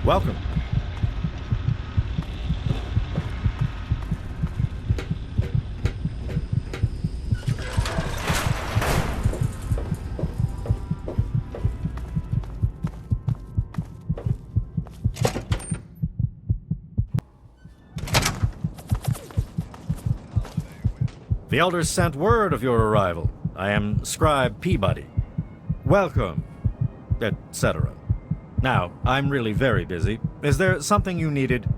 Welcome. The Elders sent word of your arrival. I am Scribe Peabody. Welcome, etc. Now, I'm really very busy. Is there something you needed?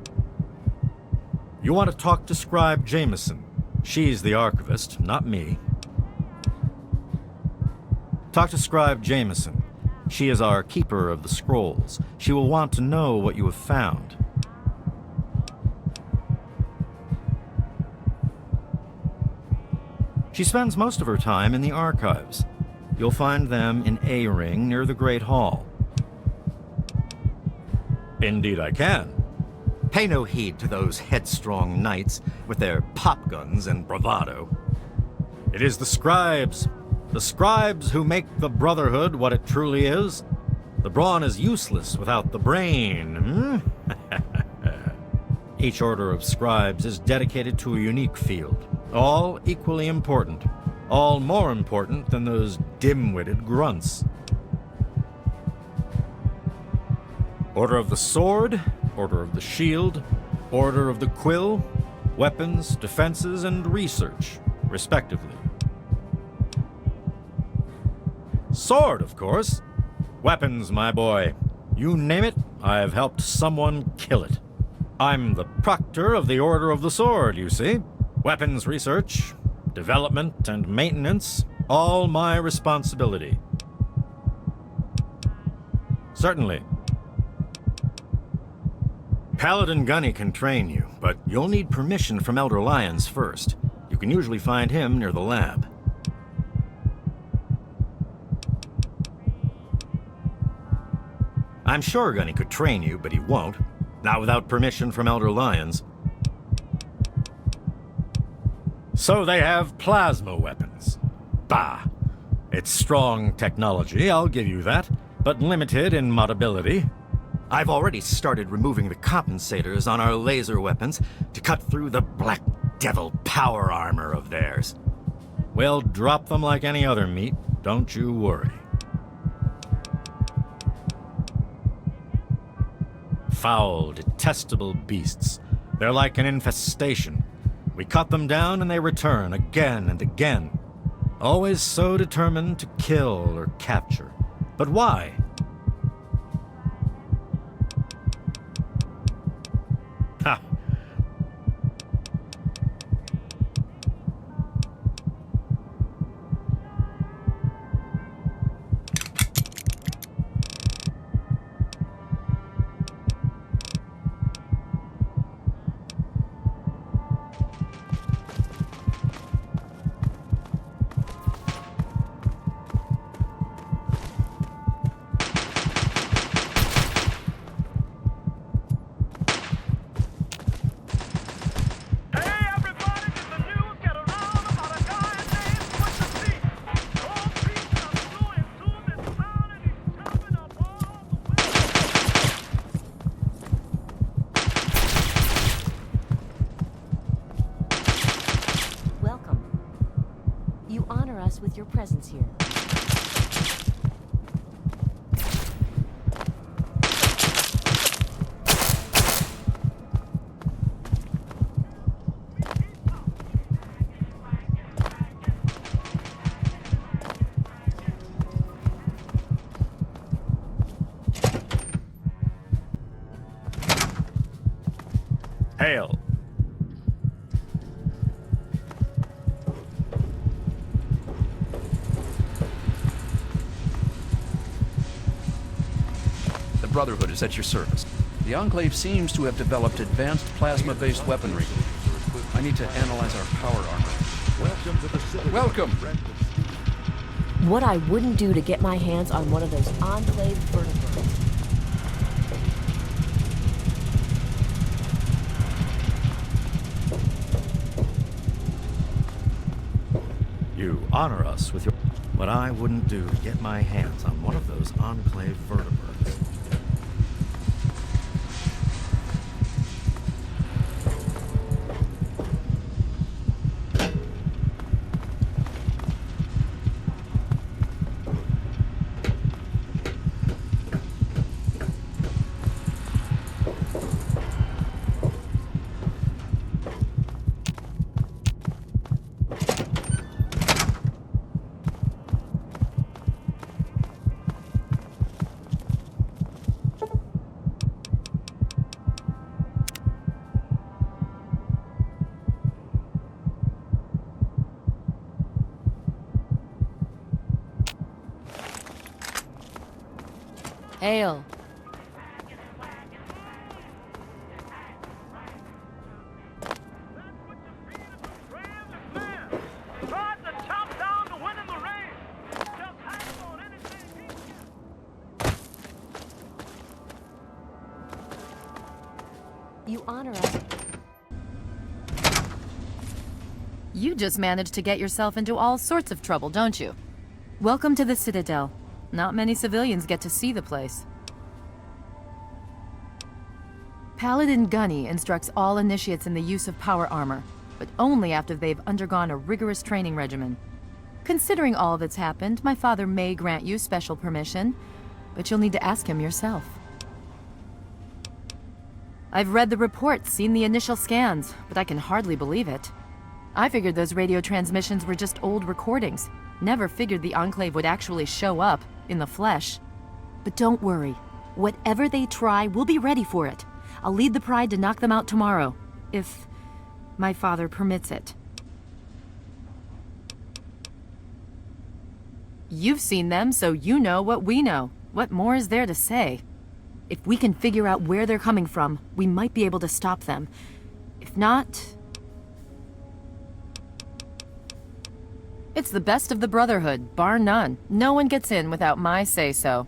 You want to talk to Scribe Jameson. She's the archivist, not me. Talk to Scribe Jameson. She is our keeper of the scrolls. She will want to know what you have found. She spends most of her time in the archives. You'll find them in A-Ring near the Great Hall. Indeed I can. Pay no heed to those headstrong knights with their pop guns and bravado. It is the scribes who make the Brotherhood what it truly is. The brawn is useless without the brain. Each order of scribes is dedicated to a unique field. All equally important. All more important than those dim-witted grunts. Order of the Sword, Order of the Shield, Order of the Quill, weapons, defenses, and research, respectively. Sword, of course. Weapons, my boy. You name it, I've helped someone kill it. I'm the proctor of the Order of the Sword, you see. Weapons research, development, and maintenance, all my responsibility. Certainly. Paladin Gunny can train you, but you'll need permission from Elder Lyons first. You can usually find him near the lab. I'm sure Gunny could train you, but he won't. Not without permission from Elder Lyons. So they have plasma weapons. Bah! It's strong technology, I'll give you that, but limited in modability. I've already started removing the compensators on our laser weapons to cut through the Black Devil power armor of theirs. We'll drop them like any other meat, don't you worry. Foul, detestable beasts. They're like an infestation. We cut them down and they return again and again. Always so determined to kill or capture. But why? Ha! With your presence here. Hail. The Brotherhood is at your service. The Enclave seems to have developed advanced plasma-based weaponry. I need to analyze our power armor. Welcome to the city. Welcome! What I wouldn't do to get my hands on one of those Enclave vertebrates. You honor us with your... What I wouldn't do to get my hands on one of those Enclave vertebrates. Hail. You honor us. You just managed to get yourself into all sorts of trouble, don't you? Welcome to the Citadel. Not many civilians get to see the place. Paladin Gunny instructs all initiates in the use of power armor, but only after they've undergone a rigorous training regimen. Considering all that's happened, my father may grant you special permission, but you'll need to ask him yourself. I've read the reports, seen the initial scans, but I can hardly believe it. I figured those radio transmissions were just old recordings. Never figured the Enclave would actually show up, in the flesh. But don't worry. Whatever they try, we'll be ready for it. I'll lead the Pride to knock them out tomorrow, if my father permits it. You've seen them, so you know what we know. What more is there to say? If we can figure out where they're coming from, we might be able to stop them. If not... It's the best of the Brotherhood, bar none. No one gets in without my say-so.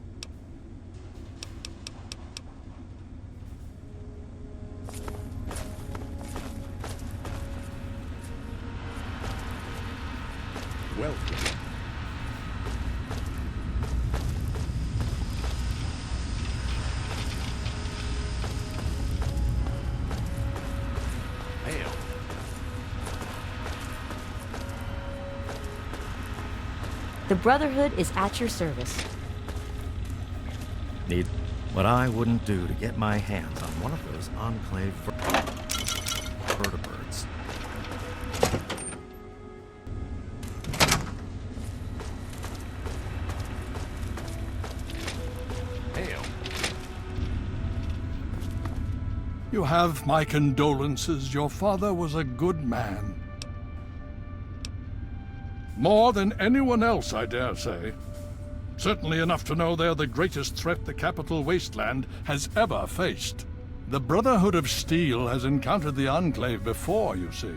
Welcome. Hail. The Brotherhood is at your service. Need what I wouldn't do to get my hands on one of those Enclave vertibirds. Hail. You have my condolences. Your father was a good man. More than anyone else, I dare say. Certainly enough to know they're the greatest threat the Capital Wasteland has ever faced. The Brotherhood of Steel has encountered the Enclave before, you see.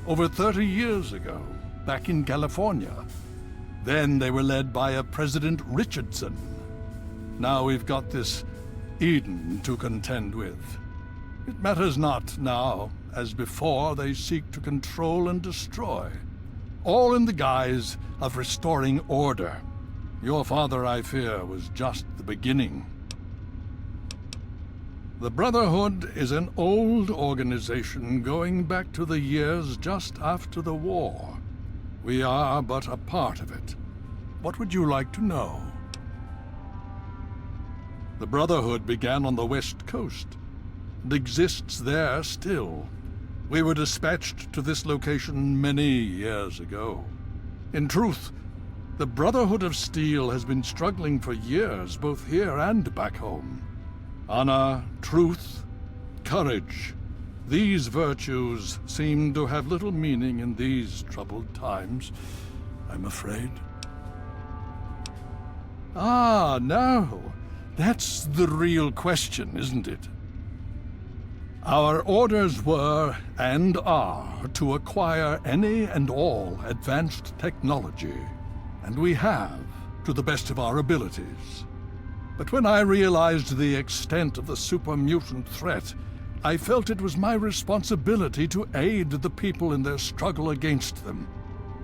Over 30 years ago, back in California. Then they were led by a President Richardson. Now we've got this Eden to contend with. It matters not now. As before, they seek to control and destroy. All in the guise of restoring order. Your father, I fear, was just the beginning. The Brotherhood is an old organization going back to the years just after the war. We are but a part of it. What would you like to know? The Brotherhood began on the West Coast and exists there still. We were dispatched to this location many years ago. In truth, the Brotherhood of Steel has been struggling for years, both here and back home. Honor, truth, courage. These virtues seem to have little meaning in these troubled times, I'm afraid. Ah, no. That's the real question, isn't it? Our orders were, and are, to acquire any and all advanced technology, and we have, to the best of our abilities. But when I realized the extent of the super-mutant threat, I felt it was my responsibility to aid the people in their struggle against them.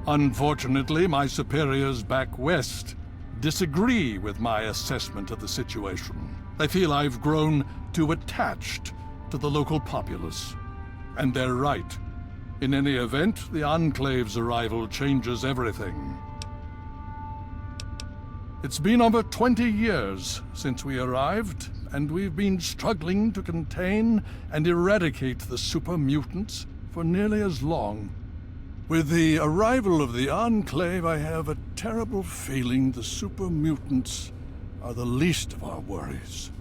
Unfortunately, my superiors back west disagree with my assessment of the situation. They feel I've grown too attached to the local populace. And they're right. In any event, the Enclave's arrival changes everything. It's been over 20 years since we arrived, and we've been struggling to contain and eradicate the super mutants for nearly as long. With the arrival of the Enclave, I have a terrible feeling the super mutants are the least of our worries.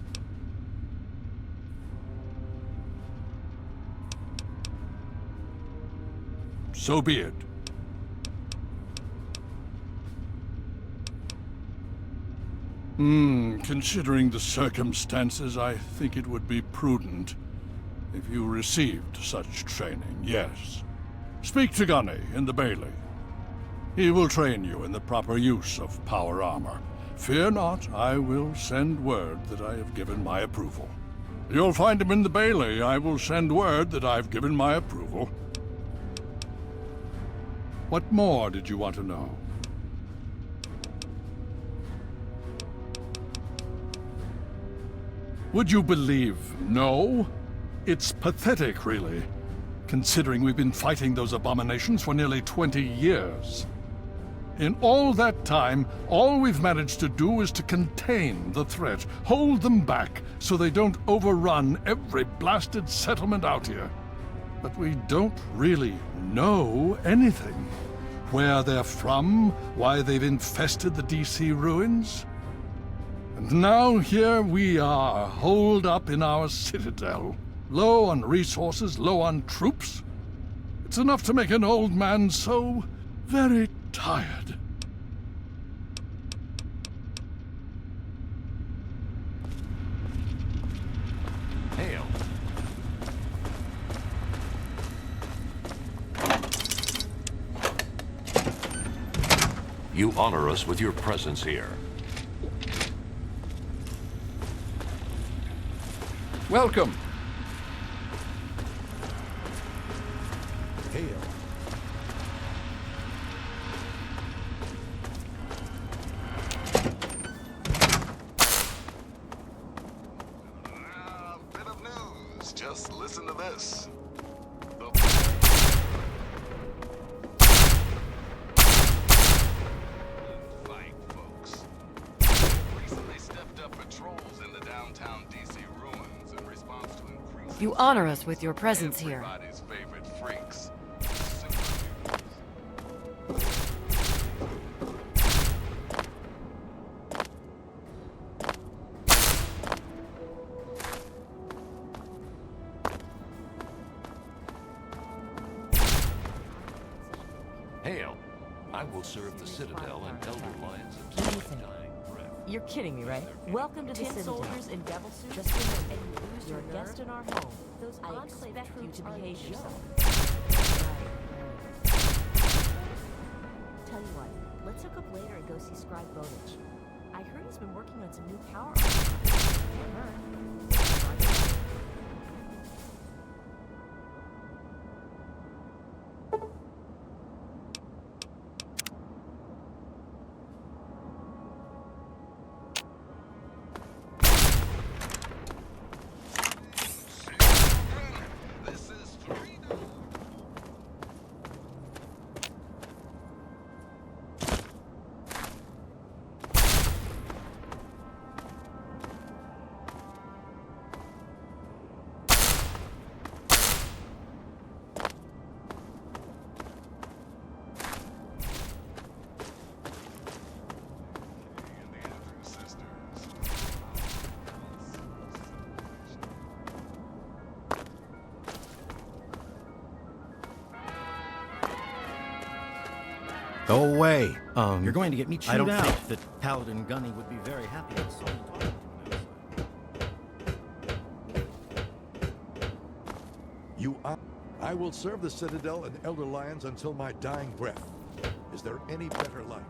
So be it. Considering the circumstances, I think it would be prudent if you received such training, yes. Speak to Gunny in the Bailey. He will train you in the proper use of power armor. Fear not, I will send word that I have given my approval. You'll find him in the Bailey. I will send word that I've given my approval. What more did you want to know? Would you believe no? It's pathetic, really, considering we've been fighting those abominations for nearly 20 years. In all that time, all we've managed to do is to contain the threat, hold them back so they don't overrun every blasted settlement out here. But we don't really know anything. Where they're from, why they've infested the DC ruins. And now here we are, holed up in our citadel. Low on resources, low on troops. It's enough to make an old man so very tired. Hail. You honor us with your presence here. Welcome. Hail. Bit of news. Just listen to this. Fight, folks. Recently stepped up patrols in the downtown DC ruins in response to increased. You honor us with your presence here. Everybody's favorite freaks. Hail. I will serve the Citadel and Elder Lions until my dying breath. You're kidding me, right? Welcome to the Tin Citadel. soldiers in devil suits? Just remember, And you lose you're a your guest nerve? in our home. Those I Enclave expect you troops to are behave a yourself. joke. Tell you what, let's hook up later and go see Scribe Bonage. I heard he's been working on some new power. This is freedom. And the Andrews sisters. Go away. You're going to get me chewed I don't out. think that Paladin Gunny would be very happy with someone talking to him. I will serve the Citadel and Elder Lions until my dying breath. Is there any better life?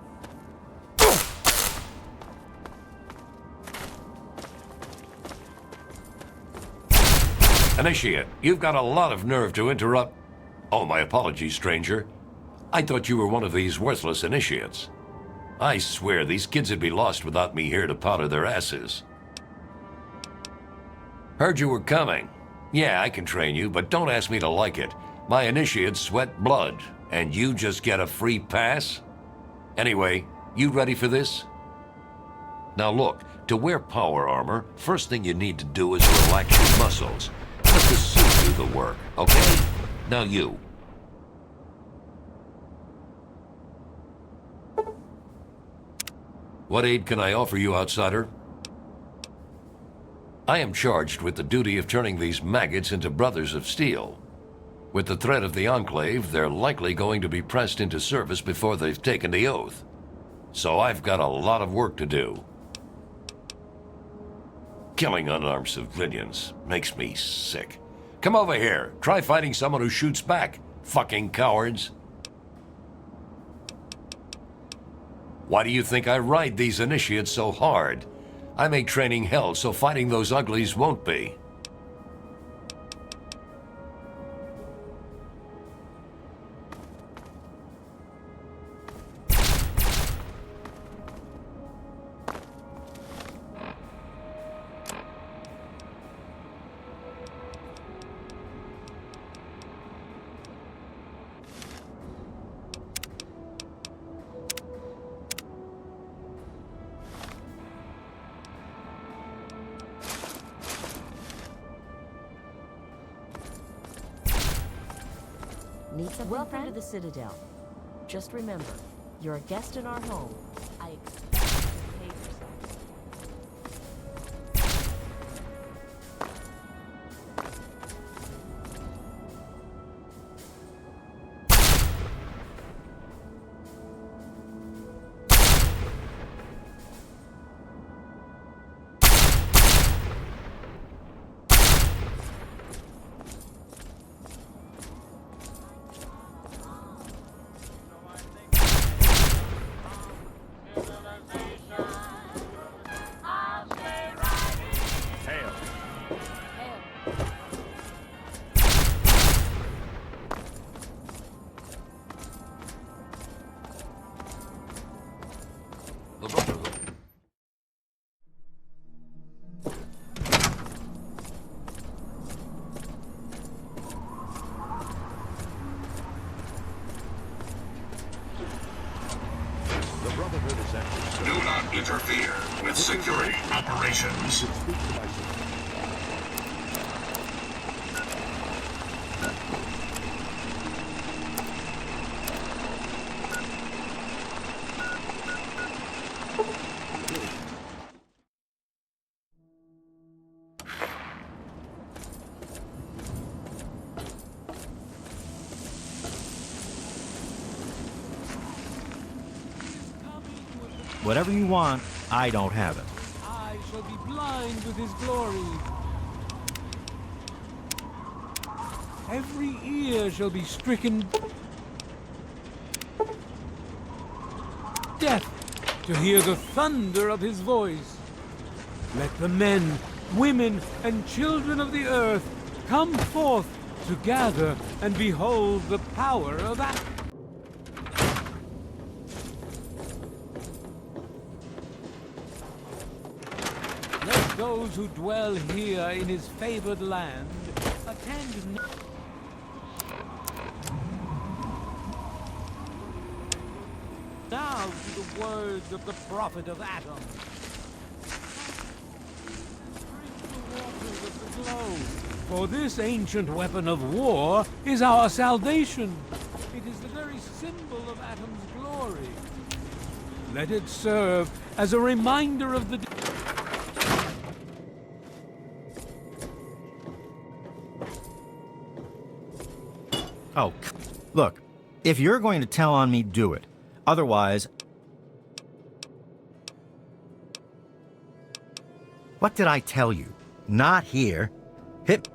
Initiate, you've got a lot of nerve to interrupt. Oh, my apologies, stranger. I thought you were one of these worthless initiates. I swear these kids would be lost without me here to powder their asses. Heard you were coming. Yeah, I can train you, but don't ask me to like it. My initiates sweat blood, and you just get a free pass? Anyway, you ready for this? Now look, to wear power armor, first thing you need to do is relax your muscles. Let the suit do the work, okay? Now you. What aid can I offer you, outsider? I am charged with the duty of turning these maggots into brothers of steel. With the threat of the Enclave, they're likely going to be pressed into service before they've taken the oath. So I've got a lot of work to do. Killing unarmed civilians makes me sick. Come over here. Try fighting someone who shoots back. Fucking cowards. Why do you think I ride these initiates so hard? I make training hell so fighting those uglies won't be. Need something, Welcome to the Citadel. Just remember, you're a guest in our home. I expect you to behave yourself. The Brotherhood. The Brotherhood is active. Do not interfere with security operations. Speak to my Whatever you want, I don't have it. I shall be blind with his glory. Every ear shall be stricken deaf to hear the thunder of his voice. Let the men, women, and children of the earth come forth to gather and behold the power of Atom. Let those who dwell here in his favored land attend. Now to the words of the prophet of Atom. Drink the waters of the globe, for this ancient weapon of war is our salvation. It is the very symbol of Atom's glory. Let it serve as a reminder of the Oh, look, if you're going to tell on me, do it. Otherwise... What did I tell you? Not here. Hit...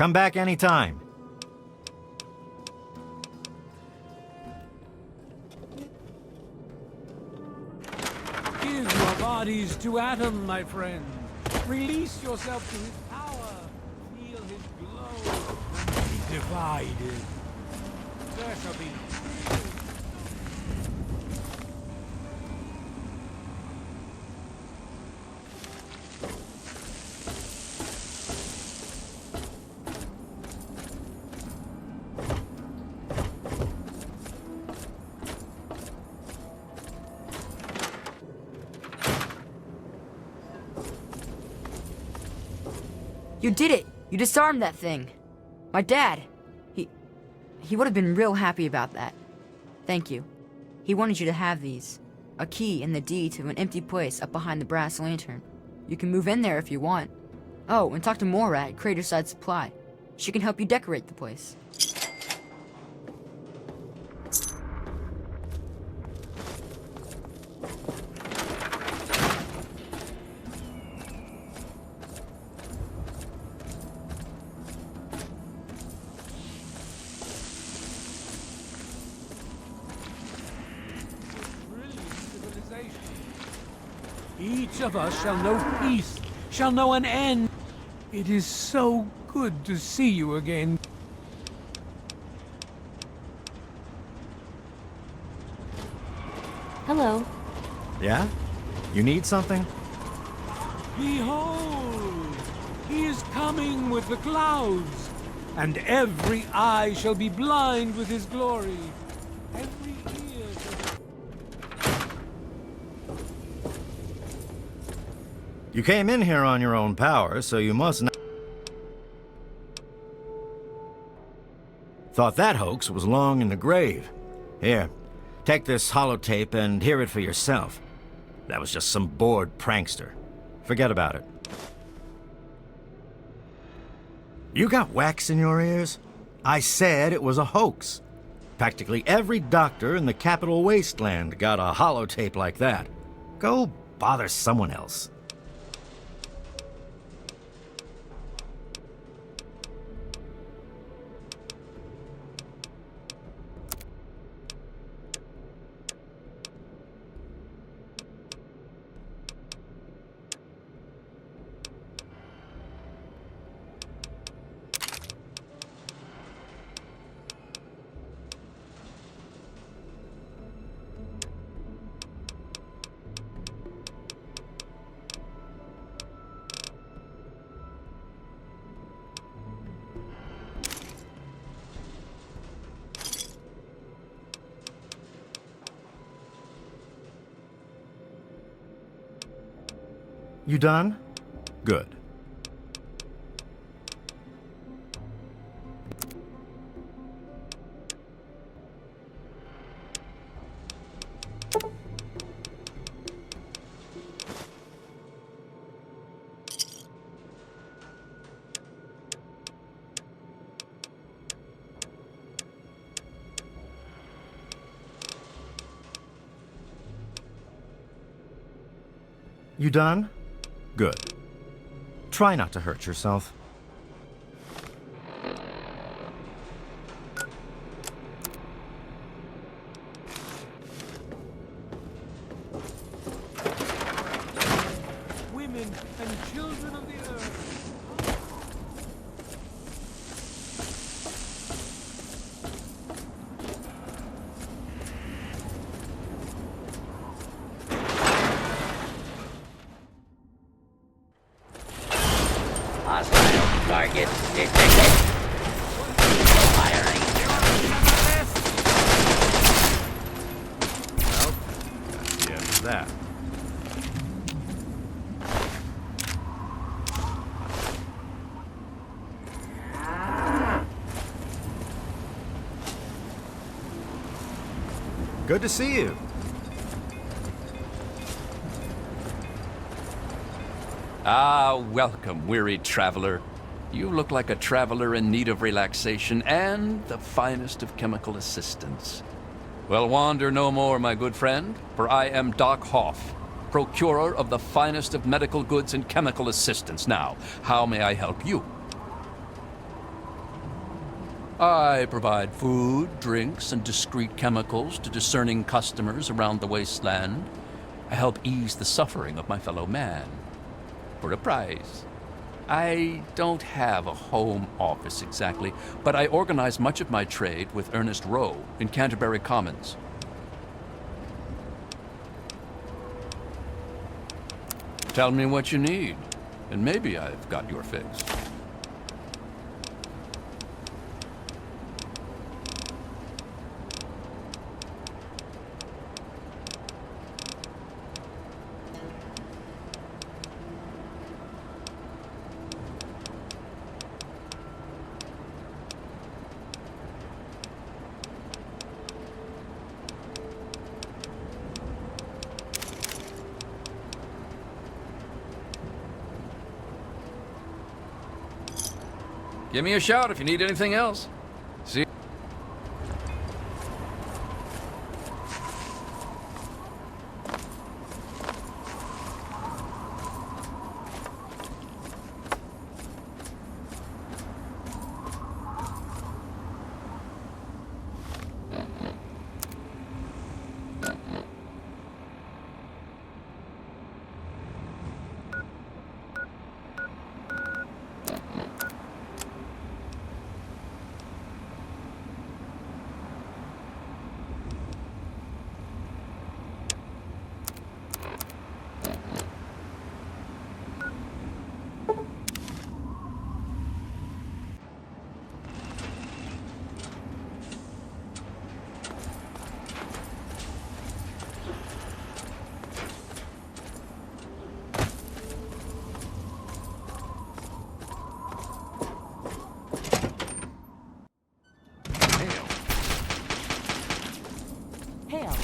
Come back anytime. Give your bodies to Atom, my friend. Release yourself to his power. Feel his glow and be divided. There shall be You did it! You disarmed that thing! My dad! He would have been real happy about that. Thank you. He wanted you to have these. A key and the deed to an empty place up behind the brass lantern. You can move in there if you want. Oh, and talk to Mora at Craterside Supply. She can help you decorate the place. Each of us shall know peace, shall know an end. It is so good to see you again. Hello. Yeah? You need something? Behold, he is coming with the clouds, and every eye shall be blind with his glory. Every ear shall You came in here on your own power, so you must not... Thought that hoax was long in the grave. Here, take this holotape and hear it for yourself. That was just some bored prankster. Forget about it. You got wax in your ears? I said it was a hoax. Practically every doctor in the Capital Wasteland got a holotape like that. Go bother someone else. You done? Good. You done? Good. Try not to hurt yourself. women and children of the earth. Hostile target detected. Firing. Well, that's the end of that. Good to see you. Ah, welcome, weary traveler. You look like a traveler in need of relaxation and the finest of chemical assistance. Well, wander no more, my good friend, for I am Doc Hoff, procurer of the finest of medical goods and chemical assistance. Now, how may I help you? I provide food, drinks, and discreet chemicals to discerning customers around the wasteland. I help ease the suffering of my fellow man. For a price. I don't have a home office exactly, but I organize much of my trade with Ernest Rowe in Canterbury Commons. Tell me what you need, and maybe I've got your fix. Give me a shout if you need anything else. See? Hail.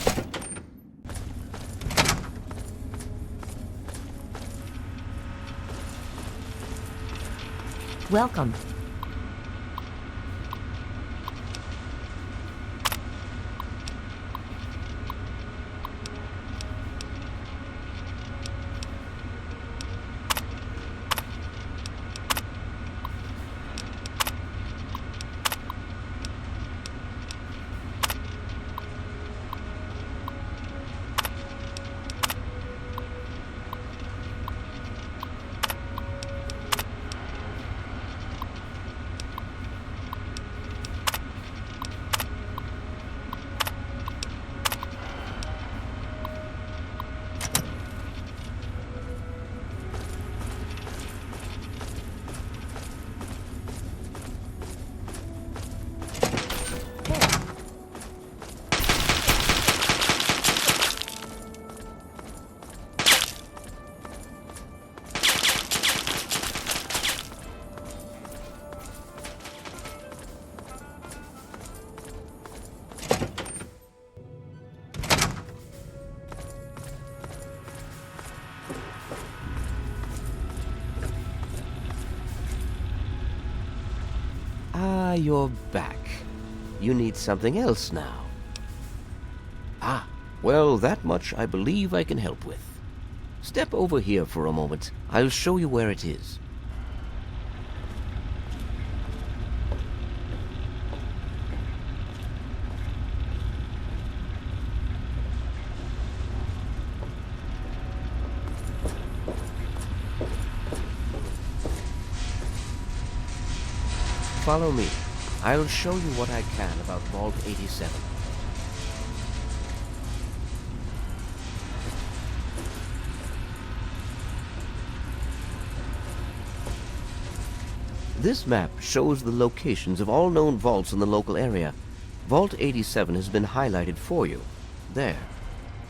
Welcome. Ah, you're back. You need something else now. Ah, well, that much I believe I can help with. Step over here for a moment. I'll show you where it is. Follow me. I'll show you what I can about Vault 87. This map shows the locations of all known vaults in the local area. Vault 87 has been highlighted for you. There.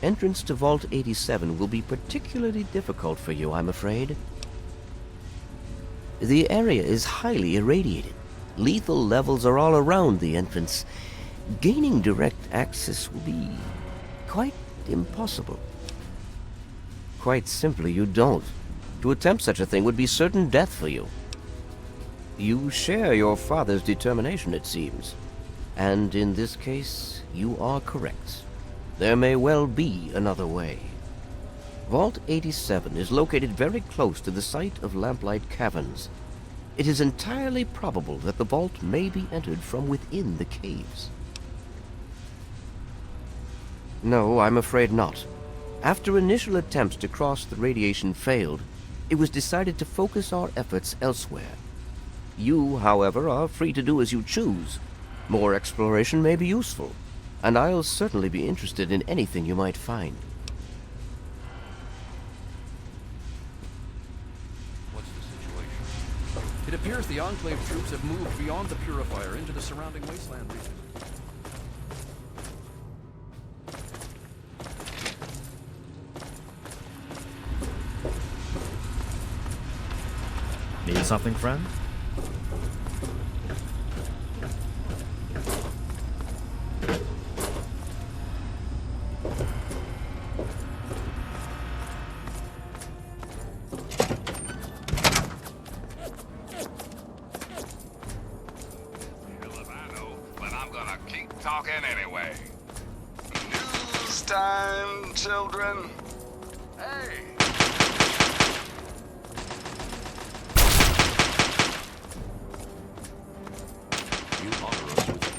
Entrance to Vault 87 will be particularly difficult for you, I'm afraid. The area is highly irradiated. Lethal levels are all around the entrance. Gaining direct access will be quite impossible. Quite simply, you don't. To attempt such a thing would be certain death for you. You share your father's determination, it seems. And in this case, you are correct. There may well be another way. Vault 87 is located very close to the site of Lamplight Caverns. It is entirely probable that the vault may be entered from within the caves. No, I'm afraid not. After initial attempts to cross the radiation failed, it was decided to focus our efforts elsewhere. You, however, are free to do as you choose. More exploration may be useful, and I'll certainly be interested in anything you might find. It appears the Enclave troops have moved beyond the Purifier into the surrounding wasteland region. Need something, friend? gonna keep talking anyway. News time, children. Hey. You honor us with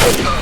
Ugh!